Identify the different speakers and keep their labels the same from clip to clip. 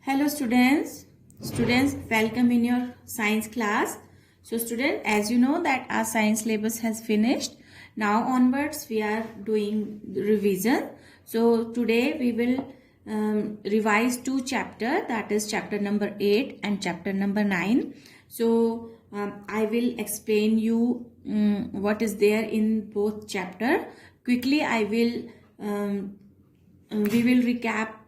Speaker 1: Hello students welcome in your science class. So student, as you know that our science syllabus has finished. Now onwards we are doing the revision. So today we will revise two chapter, that is chapter number 8 and chapter number 9. So I will explain you what is there in both chapter. Quickly I will we will recap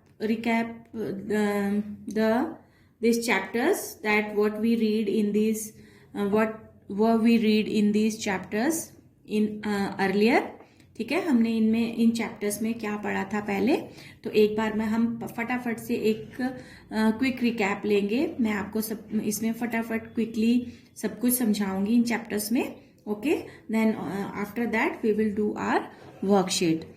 Speaker 1: these chapters, that what we read in these what were we read in these chapters in earlier. ठीक है, हमने इनमें इन chapters में क्या पढ़ा था पहले, तो एक बार में हम फटाफट से एक क्विक रिकैप लेंगे. मैं आपको सब इसमें फटाफट क्विकली सब कुछ समझाऊंगी इन चैप्टर्स में. Okay, then after that we will do our worksheet.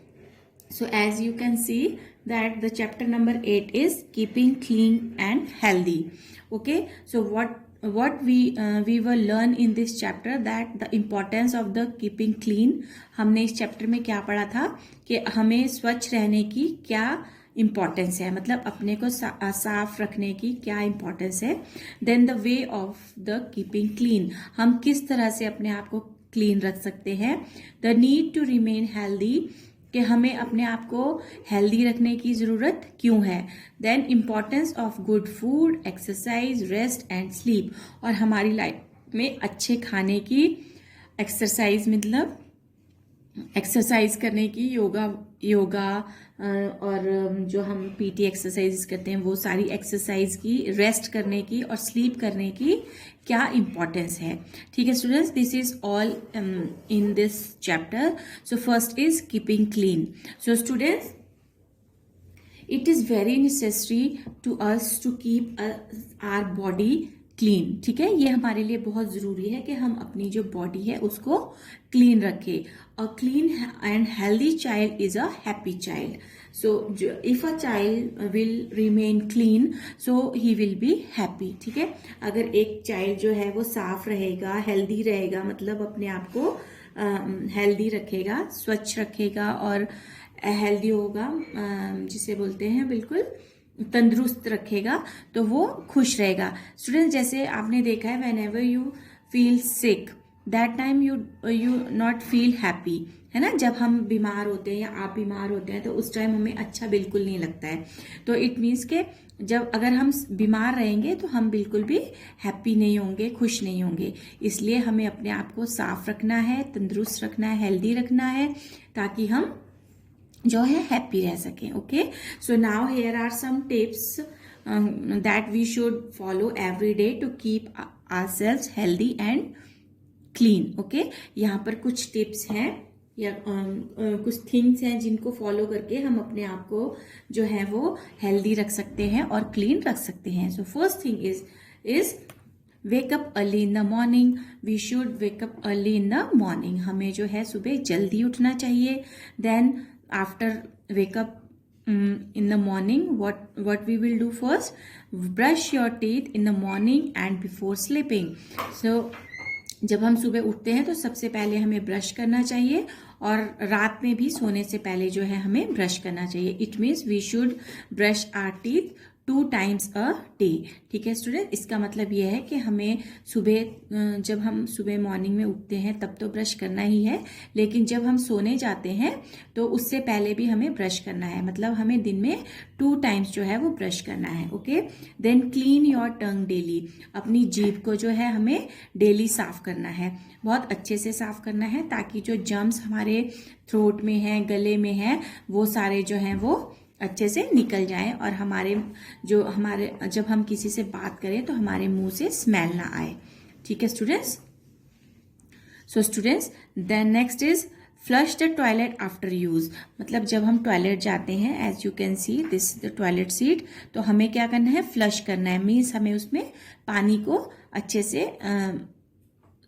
Speaker 1: So as you can see that the chapter number 8 is keeping clean and healthy. Okay, so what we will learn in this chapter, that the importance of the keeping clean. हमने इस chapter में क्या पढ़ा था कि हमें स्वच्छ रहने की क्या इम्पोर्टेंस है, मतलब अपने को साफ रखने की क्या इम्पोर्टेंस है. Then the way of the keeping clean, हम किस तरह से अपने आप को क्लीन रख सकते हैं. The need to remain healthy, कि हमें अपने आप को हेल्दी रखने की ज़रूरत क्यों है. Then importance of good food, exercise, rest and sleep, और हमारी लाइफ में अच्छे खाने की, एक्सरसाइज मतलब एक्सरसाइज करने की, योगा और जो हम पीटी एक्सरसाइज करते हैं वो सारी एक्सरसाइज की, रेस्ट करने की और स्लीप करने की क्या इम्पोर्टेंस है. ठीक है students, this is all in this chapter. So first is keeping clean. So students, it is very necessary to us to keep our body clean. ठीक है, ये हमारे लिए बहुत ज़रूरी है कि हम अपनी जो बॉडी है उसको क्लीन रखें. A clean and healthy child is a happy child. So if a child will remain clean, so he will be happy. ठीक है, अगर एक चाइल्ड जो है वो साफ रहेगा, हेल्दी रहेगा, मतलब अपने आप को हेल्दी रखेगा, स्वच्छ रखेगा और हेल्दी होगा, जिसे बोलते हैं बिल्कुल तंदुरुस्त रखेगा, तो वो खुश रहेगा. स्टूडेंट्स, जैसे आपने देखा है, when ever you feel sick that time you not feel happy, है ना. जब हम बीमार होते हैं या आप बीमार होते हैं तो उस टाइम हमें अच्छा बिल्कुल नहीं लगता है. तो इट मीन्स के जब अगर हम बीमार रहेंगे तो हम बिल्कुल भी हैप्पी नहीं होंगे, खुश नहीं होंगे. इसलिए हमें अपने आप को साफ रखना है, तंदुरुस्त रखना है, हेल्दी रखना है, ताकि हम जो है हैप्पी रह सकें. Okay, so now here are some tips that we should follow every day to keep ourselves healthy and clean. Okay, यहाँ पर कुछ टिप्स हैं या कुछ थिंग्स हैं जिनको फॉलो करके हम अपने आप को जो है वो हेल्दी रख सकते हैं और क्लीन रख सकते हैं. So first thing is wake up early in the morning. We should wake up early in the morning. हमें जो है सुबह जल्दी उठना चाहिए. Then after wake up in the morning, what we will do first, brush your teeth in the morning and before sleeping. So जब हम सुबह उठते हैं तो सबसे पहले हमें ब्रश करना चाहिए और रात में भी सोने से पहले जो है हमें ब्रश करना चाहिए. It means we should brush our teeth 2 times a day. ठीक है स्टूडेंट, इसका मतलब यह है कि हमें सुबह, जब हम सुबह मॉर्निंग में उठते हैं तब तो ब्रश करना ही है, लेकिन जब हम सोने जाते हैं तो उससे पहले भी हमें ब्रश करना है. मतलब हमें दिन में 2 times जो है वो ब्रश करना है. Okay, then clean your tongue daily. अपनी जीभ को जो है हमें डेली साफ करना है, बहुत अच्छे से साफ करना है, ताकि जो जर्म्स हमारे थ्रोट में हैं, गले में हैं, वो सारे जो हैं वो अच्छे से निकल जाएं और हमारे जब हम किसी से बात करें तो हमारे मुंह से स्मेल ना आए. ठीक है students. So students, then next is flush the toilet after use. मतलब जब हम टॉयलेट जाते हैं, as you can see this the toilet seat, तो हमें क्या करना है, फ्लश करना है. मीन्स हमें उसमें पानी को अच्छे से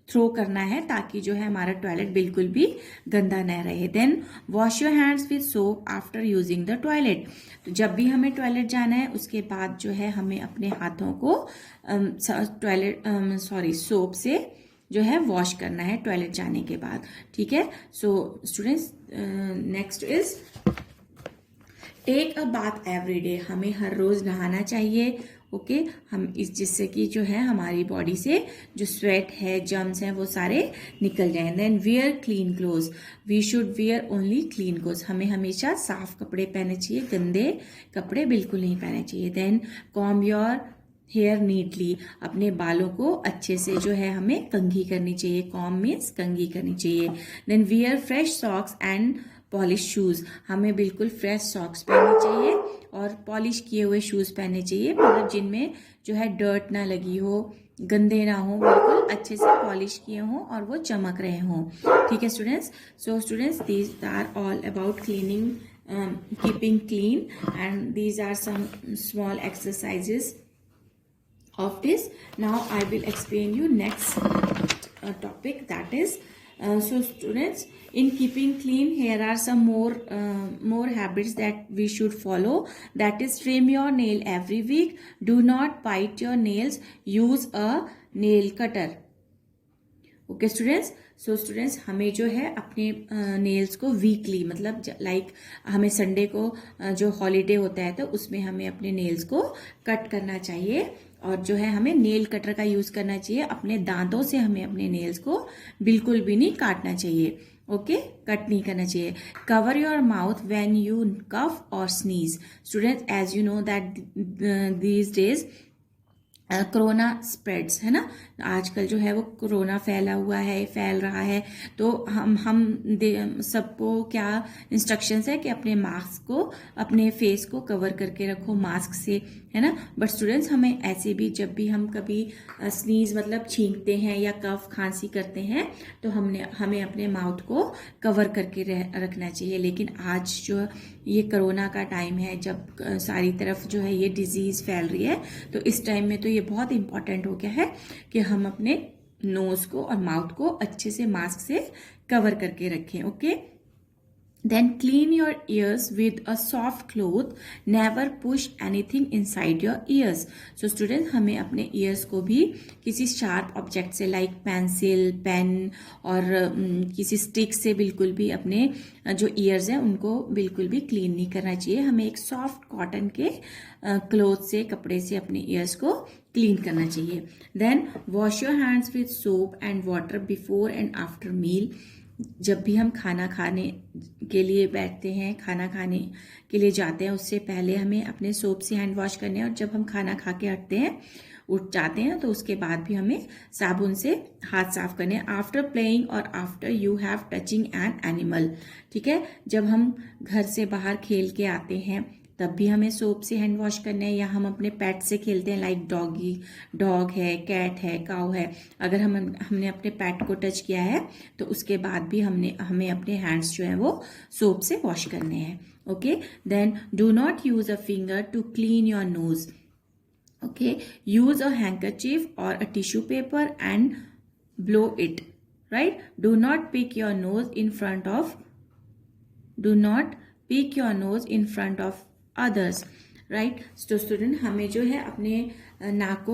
Speaker 1: थ्रो करना है, ताकि जो है हमारा टॉयलेट बिल्कुल भी गंदा न रहे. Then wash your hands with soap after using the toilet. तो जब भी हमें टॉयलेट जाना है उसके बाद जो है हमें अपने हाथों को सोप से जो है वॉश करना है टॉयलेट जाने के बाद. ठीक है. So students, next is take a bath every day, हमें हर रोज नहाना चाहिए। ओके हम इस जिससे कि जो है हमारी बॉडी से जो स्वेट है, जर्म्स हैं, वो सारे निकल जाएं। Then wear clean clothes, we should wear only clean clothes, हमें हमेशा साफ कपड़े पहनने चाहिए, गंदे कपड़े बिल्कुल नहीं पहनने चाहिए। Then comb your hair neatly, अपने बालों को अच्छे से जो है हमें कंघी करनी चाहिए, कॉम्ब मीन्स कंघी करनी चाहिए। Then wear fresh socks and polish shoes, हमें बिल्कुल फ्रेश सॉक्स पहनने चाहिए और पॉलिश किए हुए शूज़ पहनने चाहिए, मतलब जिनमें जो है डर्ट ना लगी हो, गंदे ना हो, बिल्कुल अच्छे से पॉलिश किए हों और वो चमक रहे हों। ठीक है students, so students these are all about cleaning, keeping clean, and these are some small exercises of this. Now I will explain you next topic, that is so students, in keeping clean, here are some more habits that we should follow. That is, trim your nail every week, do not bite your nails, use a nail cutter. Okay students, so students हमें जो है अपने nails को weekly, मतलब like हमें Sunday को जो holiday होता है तो उसमें हमें अपने नेल्स को कट करना चाहिए, और जो है हमें नेल कटर का यूज करना चाहिए। अपने दांतों से हमें अपने नेल्स को बिल्कुल भी नहीं काटना चाहिए। ओके कट नहीं करना चाहिए। Cover your mouth when you cough और sneeze, students as you know that these days corona spreads, है ना, आजकल जो है वो कोरोना फैल रहा है, तो हम सबको क्या इंस्ट्रक्शंस है कि अपने मास्क को, अपने फेस को कवर करके रखो मास्क से, है ना। बट स्टूडेंट्स हमें ऐसे भी, जब भी हम कभी स्नीज मतलब छींकते हैं या कफ खांसी करते हैं, तो हमें अपने माउथ को कवर करके रखना चाहिए। लेकिन आज जो ये कोरोना का टाइम है, जब सारी तरफ जो है ये डिजीज फैल रही है, तो इस टाइम में तो ये बहुत इंपॉर्टेंट हो गया है कि हम अपने नोज को और माउथ को अच्छे से मास्क से कवर करके रखें। Okay then clean your ears with a soft cloth, never push anything inside your ears. So student हमें अपने ईयर्स को भी किसी शार्प ऑब्जेक्ट से, लाइक पेंसिल, पेन और किसी स्टिक से बिल्कुल भी अपने जो ईयर्स हैं उनको बिल्कुल भी क्लीन नहीं करना चाहिए। हमें एक सॉफ्ट कॉटन के क्लोथ से, कपड़े से अपने ईयर्स को क्लीन करना चाहिए। Then wash your hands with soap and water before and after meal, जब भी हम खाना खाने के लिए बैठते हैं, खाना खाने के लिए जाते हैं, उससे पहले हमें अपने सोप से हैंड वॉश करने हैं, और जब हम खाना खा के हटते हैं, उठ जाते हैं, तो उसके बाद भी हमें साबुन से हाथ साफ करने हैं। आफ्टर प्लेइंग और after you have touching an animal, ठीक है, जब हम घर से बाहर खेल के आते हैं तब भी हमें सोप से हैंड वॉश करने हैं, या हम अपने पेट से खेलते हैं, लाइक डॉग है, कैट है, काऊ है, अगर हमने अपने पेट को टच किया है तो उसके बाद भी हमें अपने हैंड्स जो हैं वो सोप से वॉश करने हैं। Okay then do not use a finger to clean your nose. Okay use a handkerchief और a tissue paper and blow it, right. Do not pick your nose in front of others, right. तो student हमें जो है अपने नाक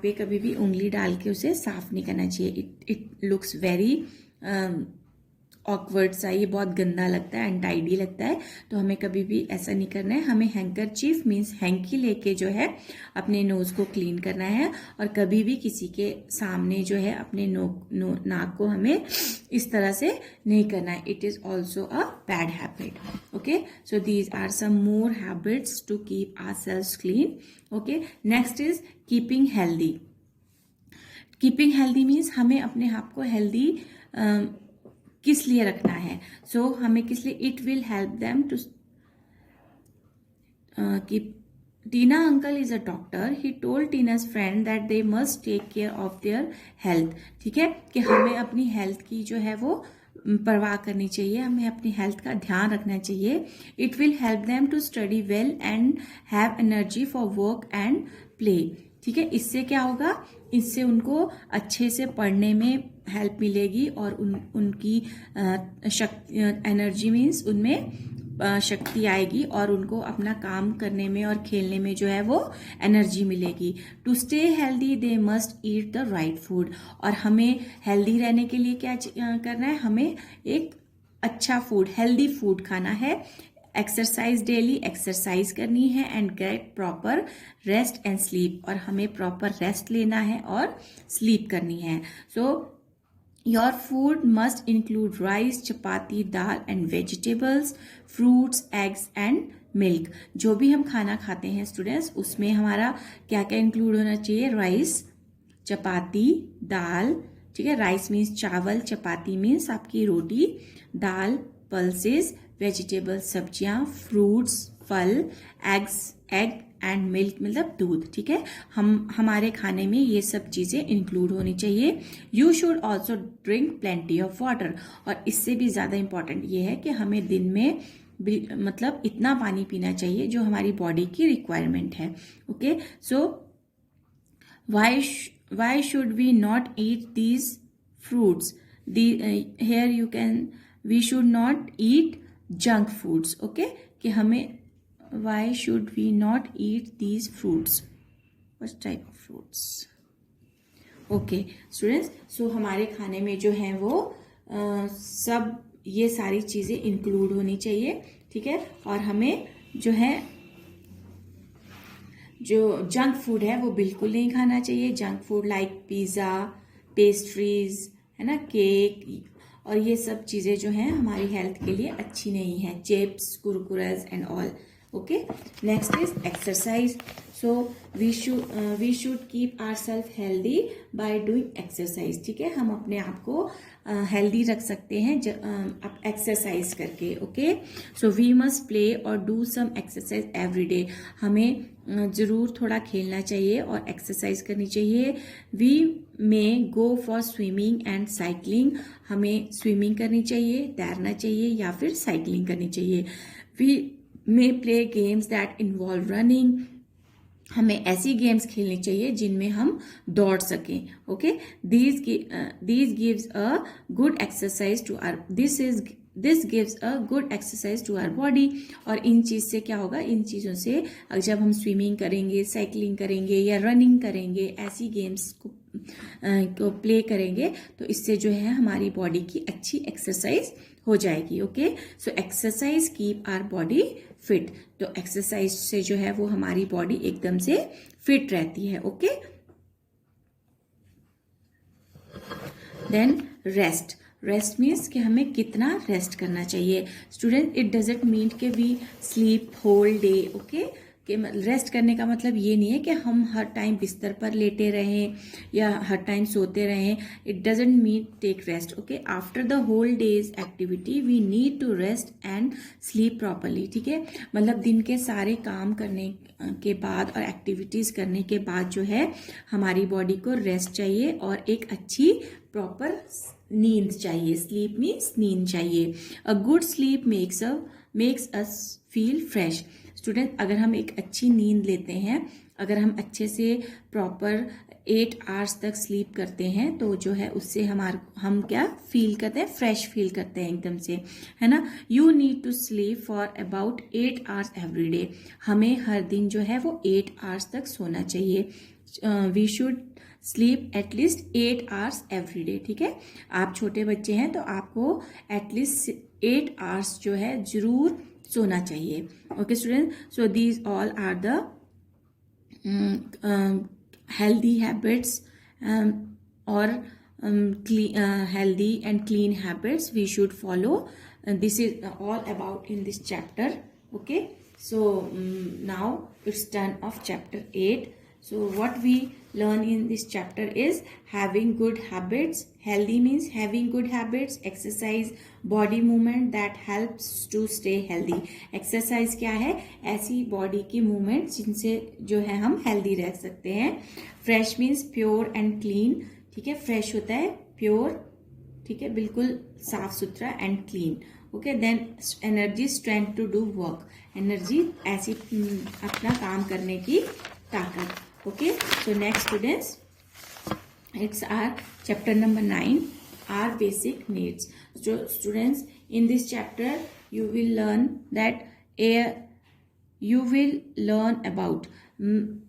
Speaker 1: पे कभी भी उंगली डाल के उसे साफ नहीं करना चाहिए। इट लुक्स वेरी ऑकवर्ड सा, ये बहुत गंदा लगता है, अनटाइडी लगता है, तो हमें कभी भी ऐसा नहीं करना है। हमें हैंकरचीफ मीन्स हैंकी लेके जो है अपने नोज को क्लीन करना है, और कभी भी किसी के सामने जो है अपने नाक को हमें इस तरह से नहीं करना है। It is also a bad habit. Okay so these are some more habits to keep ourselves clean. Okay next is keeping healthy. Keeping healthy means हमें अपने आप को हेल्दी किस लिए रखना है। सो हमें किस लिए, it will help them to keep. Tina uncle is a doctor, he told Tina's friend that they must take care of their health, ठीक है, कि हमें अपनी हेल्थ की जो है वो परवाह करनी चाहिए, हमें अपनी हेल्थ का ध्यान रखना चाहिए। It will help them to study well and have energy for work and play, ठीक है। इससे क्या होगा, इससे उनको अच्छे से पढ़ने में हेल्प मिलेगी, और उनकी एनर्जी मीन्स उनमें शक्ति आएगी, और उनको अपना काम करने में और खेलने में जो है वो एनर्जी मिलेगी। To stay healthy they must eat the right food, और हमें हेल्दी रहने के लिए क्या करना है, हमें एक अच्छा फूड, हेल्दी फूड खाना है। एक्सरसाइज डेली, एक्सरसाइज करनी है, and get proper rest and sleep, और हमें प्रॉपर रेस्ट लेना है और स्लीप करनी है. So your food must include rice, chapati, dal and vegetables, fruits, eggs and milk. जो भी हम खाना खाते हैं स्टूडेंट्स, उसमें हमारा क्या क्या इंक्लूड होना चाहिए? राइस, चपाती, दाल. ठीक है, राइस मीन्स चावल, चपाती मीन्स आपकी रोटी, दाल पल्सेस, वेजिटेबल सब्जियां, फ्रूट्स फल, एग एंड मिल्क मतलब दूध. ठीक है, हमारे खाने में ये सब चीज़ें इंक्लूड होनी चाहिए. You should also drink plenty of water. और इससे भी ज़्यादा इंपॉर्टेंट ये है कि हमें दिन में मतलब इतना पानी पीना चाहिए जो हमारी बॉडी की रिक्वायरमेंट है. Okay, so why should we not eat these fruits? Here you can, we should not eat junk foods. Okay, कि हमें why should we not eat these fruits? What type of fruits? Okay students, so हमारे खाने में जो है वो सब ये सारी चीज़ें इंक्लूड होनी चाहिए. ठीक है, और हमें जो है जो जंक फूड है वो बिल्कुल नहीं खाना चाहिए. Junk food like pizza, pastries, है ना, केक, और ये सब चीज़ें जो हैं हमारी हेल्थ के लिए अच्छी नहीं है. Chips, Kurkures and all. Okay, next is exercise. So we should keep our self healthy by doing exercise. ठीक है, हम अपने आप को हेल्दी रख सकते हैं एक्सरसाइज करके. Okay, so we must play और do some exercise every day. हमें ज़रूर थोड़ा खेलना चाहिए और एक्सरसाइज करनी चाहिए. We may go for swimming and cycling. हमें स्विमिंग करनी चाहिए, तैरना चाहिए या फिर साइकिलिंग करनी चाहिए. We may play games that involve running. हमें ऐसी गेम्स खेलनी चाहिए जिनमें हम दौड़ सकें. Okay, these gives a good exercise to our this gives a good exercise to our body. और इन चीज़ से क्या होगा? इन चीज़ों से जब हम स्विमिंग करेंगे, साइकिलिंग करेंगे या रनिंग करेंगे, ऐसी गेम्स को प्ले करेंगे, तो इससे जो है हमारी बॉडी की अच्छी एक्सरसाइज हो जाएगी. Okay, so exercise keep our body fit. तो एक्सरसाइज से जो है वो हमारी बॉडी एकदम से फिट रहती है. ओके, देन रेस्ट मीन्स कि हमें कितना रेस्ट करना चाहिए. स्टूडेंट, इट डजंट मीन कि we sleep whole day. Okay, कि रेस्ट करने का मतलब ये नहीं है कि हम हर टाइम बिस्तर पर लेटे रहें या हर टाइम सोते रहें. It doesn't mean take rest. Okay, after the whole day's activity we need to rest and sleep properly. ठीक है, मतलब दिन के सारे काम करने के बाद और एक्टिविटीज़ करने के बाद जो है हमारी बॉडी को रेस्ट चाहिए और एक अच्छी प्रॉपर नींद चाहिए. स्लीप मीन्स नींद चाहिए. A good sleep makes us feel fresh. Student, अगर हम एक अच्छी नींद लेते हैं, अगर हम अच्छे से प्रॉपर 8 आवर्स तक स्लीप करते हैं, तो जो है उससे हम क्या फील करते हैं? फ्रेश फील करते हैं एकदम से, है ना. You need to sleep for about 8 hours every day. हमें हर दिन जो है वो 8 आवर्स तक सोना चाहिए. We should sleep at least 8 hours every day. ठीक है, आप छोटे बच्चे हैं तो आपको एटलीस्ट 8 आवर्स जो है ज़रूर सोना चाहिए. Okay student, so these all are the healthy habits or healthy and clean habits we should follow. This is all about in this chapter. Okay, so now it's turn of chapter 8. So what we learn in this chapter is having good habits. Healthy means having good habits. Exercise, body movement that helps to stay healthy. Exercise क्या है? ऐसी body की movement जिनसे जो है हम healthy रह सकते हैं. Fresh means pure and clean. ठीक है, fresh होता है pure, ठीक है, बिल्कुल साफ सुथरा and clean. Okay, then energy, strength to do work. Energy ऐसी अपना काम करने की ताकत. Okay, so next students, it's our chapter number 9, our basic needs. So students, in this chapter you will learn that you will learn about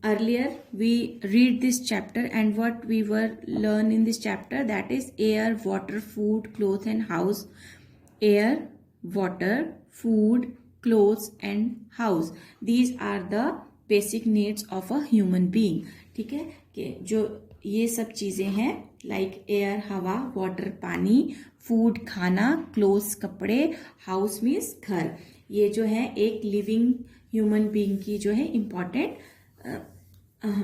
Speaker 1: earlier we read this chapter and what we were learn in this chapter, that is air, water, food, clothes and house. Air, water, food, clothes and house. These are the basic needs of a human being. ठीक है, कि जो ये सब चीज़ें हैं like air हवा, water पानी, फूड खाना, क्लोथ्स कपड़े, हाउस मीन्स घर, ये जो है एक लिविंग ह्यूमन बीइंग की जो है इम्पॉर्टेंट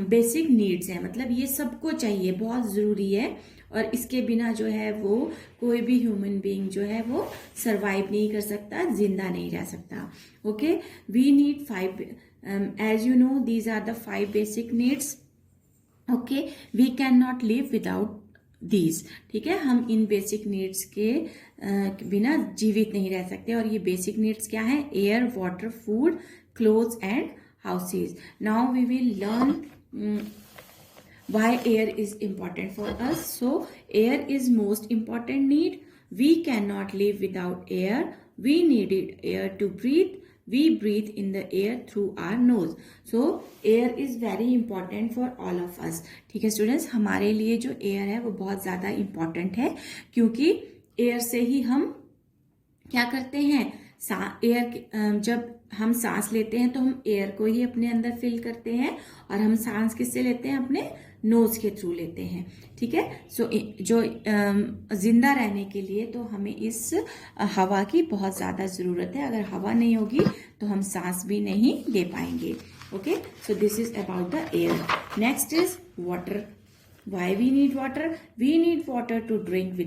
Speaker 1: बेसिक नीड्स हैं. मतलब ये सबको चाहिए, बहुत ज़रूरी है, और इसके बिना जो है वो कोई भी ह्यूमन बीइंग जो है वो सरवाइव नहीं कर सकता, जिंदा नहीं रह सकता. Okay, we need 5 as you know these are the 5 basic needs. Okay, we can not live without these. ठीक है, हम इन बेसिक नीड्स के बिना जीवित नहीं रह सकते. और ये बेसिक नीड्स क्या है? Air, water, food, clothes and houses. Now we will learn why air is important for us. So air is most important need. We cannot live without air. We needed air to breathe. We breathe in the air through our nose. So air is very important for all of us. ठीक है students, हमारे लिए जो air है वो बहुत ज़्यादा important है, क्योंकि एयर से ही हम क्या करते हैं, एयर जब हम सांस लेते हैं तो हम एयर को ही अपने अंदर फिल करते हैं, और हम सांस किससे लेते हैं? अपने नोज के थ्रू लेते हैं. ठीक है, सो जो जिंदा रहने के लिए तो हमें इस हवा की बहुत ज़्यादा ज़रूरत है. अगर हवा नहीं होगी तो हम सांस भी नहीं ले पाएंगे. Okay, so this is about the air. Next is water. Why we need water? We need water to drink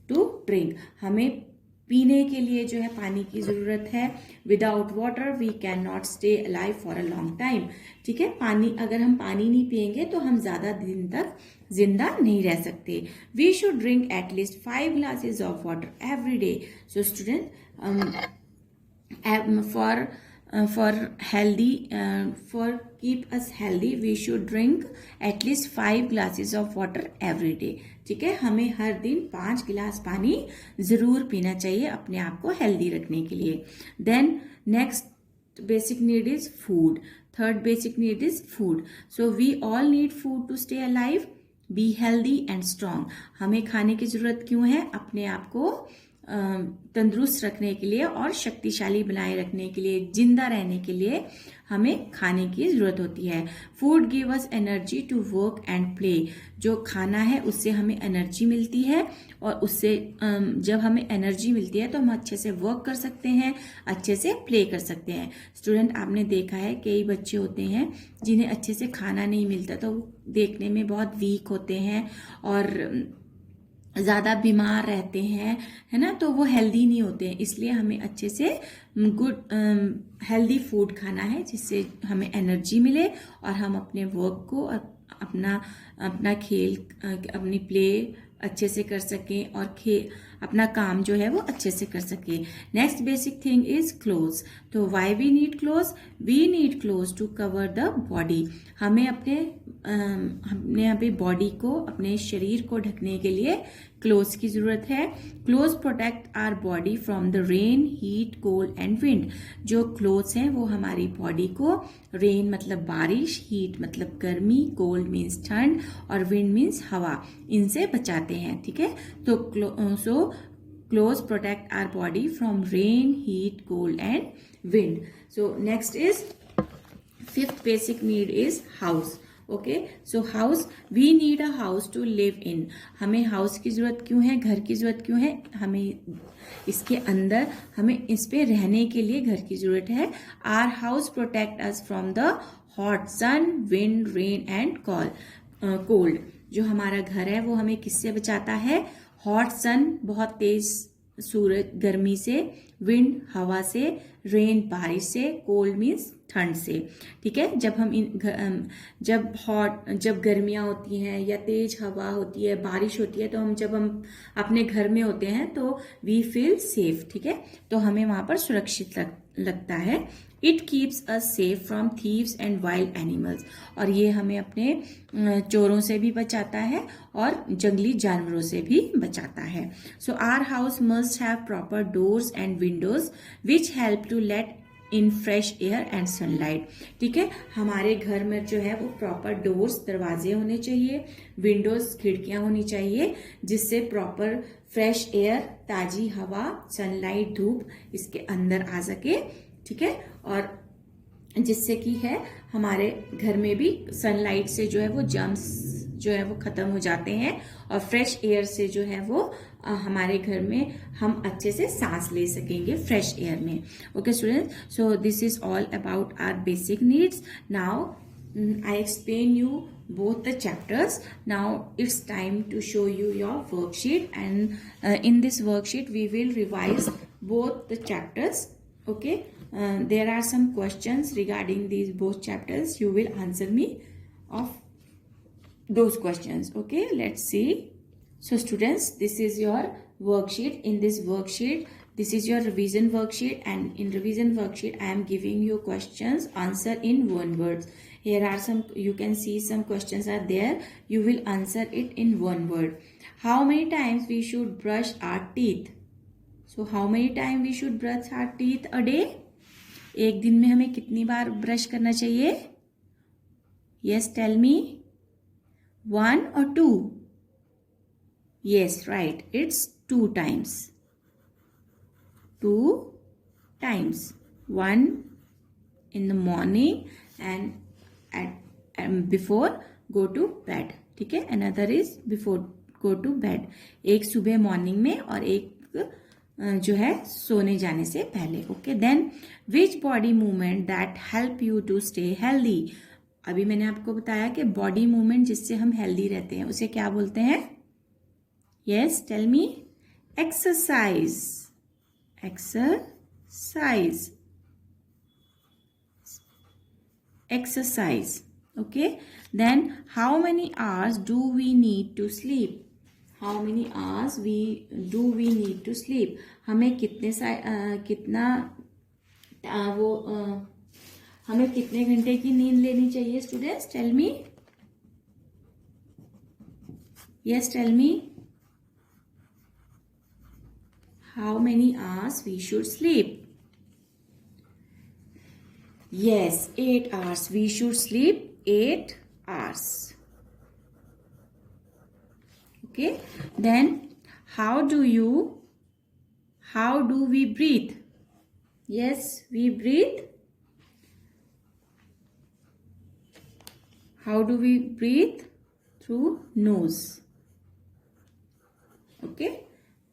Speaker 1: to drink. हमें पीने के लिए जो है पानी की ज़रूरत है. Without water we can not stay alive for a long time. ठीक है, पानी, अगर हम पानी नहीं पियेंगे तो हम ज़्यादा दिन तक जिंदा नहीं रह सकते. We should drink at least 5 glasses of water every day. So student, for keep us healthy we should drink at least 5 glasses of water every day. ठीक है, हमें हर दिन 5 गिलास पानी जरूर पीना चाहिए अपने आप को हेल्दी रखने के लिए. Then next basic need is food. Third basic need is food. So we all need food to stay alive, be healthy and strong. हमें खाने की जरूरत क्यों है? अपने आप को तंदुरुस्त रखने के लिए और शक्तिशाली बनाए रखने के लिए, जिंदा रहने के लिए हमें खाने की ज़रूरत होती है. Food give us energy to work and play. जो खाना है उससे हमें एनर्जी मिलती है, और उससे जब हमें एनर्जी मिलती है तो हम अच्छे से वर्क कर सकते हैं, अच्छे से प्ले कर सकते हैं. स्टूडेंट, आपने देखा है कई बच्चे होते हैं जिन्हें अच्छे से खाना नहीं मिलता तो देखने में बहुत वीक होते हैं और ज़्यादा बीमार रहते हैं, है ना, तो वो हेल्दी नहीं होते हैं. इसलिए हमें अच्छे से गुड हेल्दी फूड खाना है जिससे हमें एनर्जी मिले और हम अपने वर्क को और अपना खेल, अपनी प्ले अच्छे से कर सकें और अपना काम जो है वो अच्छे से कर सकें. Next basic thing is clothes. तो why we need clothes? We need clothes to cover the body. हमें अपने बॉडी को, अपने शरीर को ढकने के लिए क्लोथ्स की जरूरत है. Clothes protect our body from the rain, heat, cold and wind. जो क्लोथ्स हैं वो हमारी बॉडी को, रेन मतलब बारिश, हीट मतलब गर्मी, कोल्ड मीन्स ठंड, और विंड मीन्स हवा, इनसे बचाते हैं. ठीक है, तो clothes protect our body from rain, heat, cold and wind. So next is fifth basic need is house. Okay, so house, we need a house to live in. हमें हाउस की जरूरत क्यों है? घर की जरूरत क्यों है? हमें इसके अंदर, हमें इस पे रहने के लिए घर की जरूरत है. Our house protect us from the hot sun, wind, rain and cold. जो हमारा घर है वो हमें किससे बचाता है? हॉट सन, बहुत तेज सूरज, गर्मी से, विंड हवा से, रेन बारिश से, कोल्ड मीन्स ठंड से. ठीक है, जब गर्मियाँ होती हैं या तेज हवा होती है, बारिश होती है, तो जब हम अपने घर में होते हैं तो वी फील सेफ. ठीक है, तो हमें वहां पर सुरक्षित लगता है. It keeps us safe from thieves and wild animals. और ये हमें अपने चोरों से भी बचाता है और जंगली जानवरों से भी बचाता है. So our house must have proper doors and windows which help to let in fresh air and sunlight. ठीक है, हमारे घर में जो है वो प्रॉपर डोर्स, दरवाजे होने चाहिए, विंडोज, खिड़कियां होनी चाहिए, जिससे प्रॉपर फ्रेश एयर, ताजी हवा, सनलाइट, धूप इसके अंदर आ सके। ठीक है, और जिससे कि है हमारे घर में भी सनलाइट से जो है वो जर्म्स जो है वो खत्म हो जाते हैं, और फ्रेश एयर से जो है वो हमारे घर में हम अच्छे से सांस ले सकेंगे फ्रेश एयर में। Okay students, so this is all about our basic needs. Now I explain you both the chapters. Now it's time to show you your worksheet, and in this worksheet we will revise both the chapters. Okay, there are some questions regarding these both chapters. You will answer me of those questions. Okay, let's see. So students, this is your worksheet. In this worksheet, this is your revision worksheet, and in revision worksheet I am giving you questions answer in one word. Here are some, you can see some questions are there. You will answer it in one word. How many times we should brush our teeth? So how many times we should brush our teeth a day? एक दिन में हमें कितनी बार brush करना चाहिए? Yes, tell me. 1 or 2? Yes, right. It's 2 times. 2 times. 1 in the morning and before go to bed. ठीक है, another is before go to bed. एक सुबह मॉर्निंग में और एक जो है सोने जाने से पहले. Okay, then which body movement that help you to stay healthy? अभी मैंने आपको बताया कि बॉडी मूवमेंट जिससे हम हेल्दी रहते हैं उसे क्या बोलते हैं? Yes, tell me. Exercise. Exercise. Exercise. Okay, then how many hours do we need to sleep? How many hours do we need to sleep? हमें कितना हमें कितने घंटे की नींद लेनी चाहिए students? Tell me. Yes, tell me. How many hours we should sleep? Yes, 8 hours. We should sleep 8 hours. Okay. Then how do we breathe? Yes, we breathe. How do we breathe? Through nose. Okay.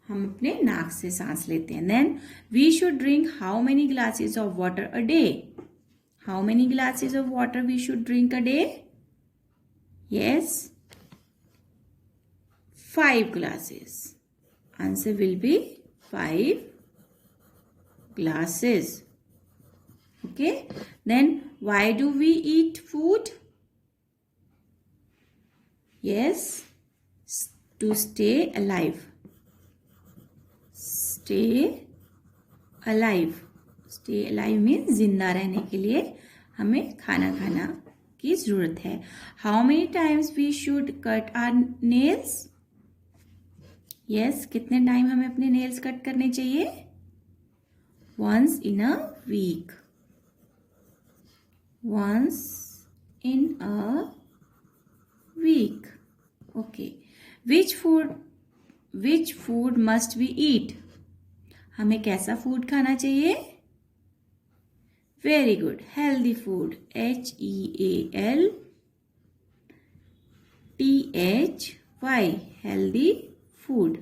Speaker 1: हम अपने नाक से सांस लेते हैं. Then we should drink how many glasses of water a day? How many glasses of water we should drink a day? Yes, 5 glasses. Answer will be 5 glasses. Okay. Then why do we eat food? Yes, to stay alive. Stay alive. Stay alive means जिंदा रहने के लिए हमें खाना खाना की जरूरत है. How many times we should cut our nails? Yes, कितने टाइम हमें अपने नेल्स कट करने चाहिए? Once in a week. Once in a week. Okay. Which food must we eat? हमें कैसा फूड खाना चाहिए? Very good. Healthy food. HEALTHY. Healthy food.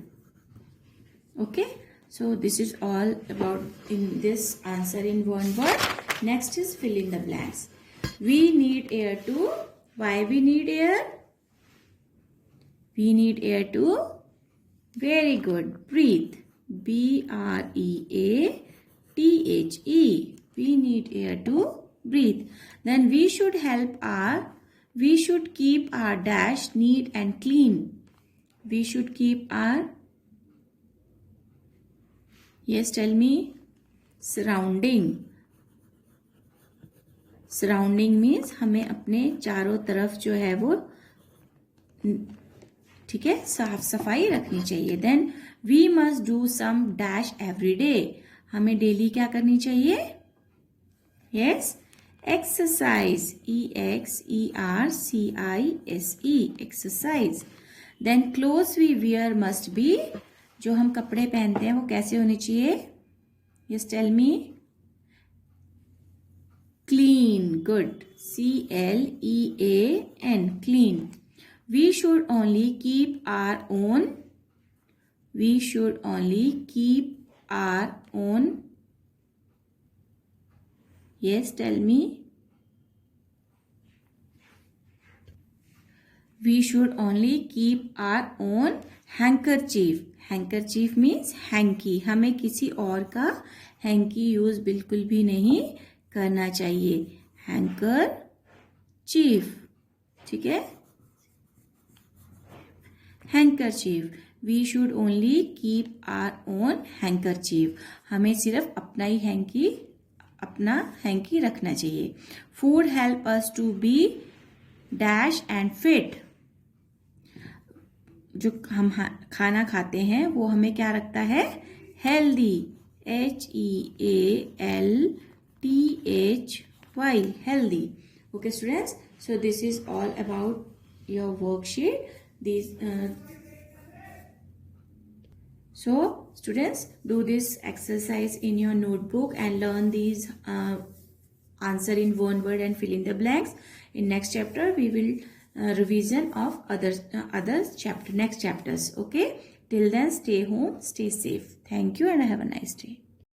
Speaker 1: Okay. So this is all about in this answer in one word. Next is fill in the blanks. We need air to. Why we need air? We need air to. Very good. Breathe. BREATHE. We need air to breathe. Then we should keep our dash neat and clean. We should keep our, yes, tell me. Surrounding. Surrounding means हमें अपने चारों तरफ जो है वो ठीक है साफ सफाई रखनी चाहिए. Then we must do some dash every day. हमें डेली क्या करनी चाहिए? Yes, exercise, exercise, exercise. Then clothes we wear must be, जो हम कपड़े पहनते हैं वो कैसे होने चाहिए? Yes, tell me. Clean, good. CLEAN, clean. We should only keep our own. We should only keep our own. Yes, tell me. We should only keep our own handkerchief. Handkerchief means hanky. हमें किसी और का hanky use बिल्कुल भी नहीं करना चाहिए. Handkerchief, ठीक है? Handkerchief. We should only keep our own handkerchief. हमें सिर्फ अपना hanky रखना चाहिए. Food help us to be dash and fit. जो हम खाना खाते हैं वो हमें क्या रखता है? Healthy. HEALTHY, healthy. Okay students, so this is all about your worksheet. So students, do this exercise in your notebook and learn these answer in one word and fill in the blanks. In next chapter we will revision of next chapters. Okay, till then stay home, stay safe. Thank you and have a nice day.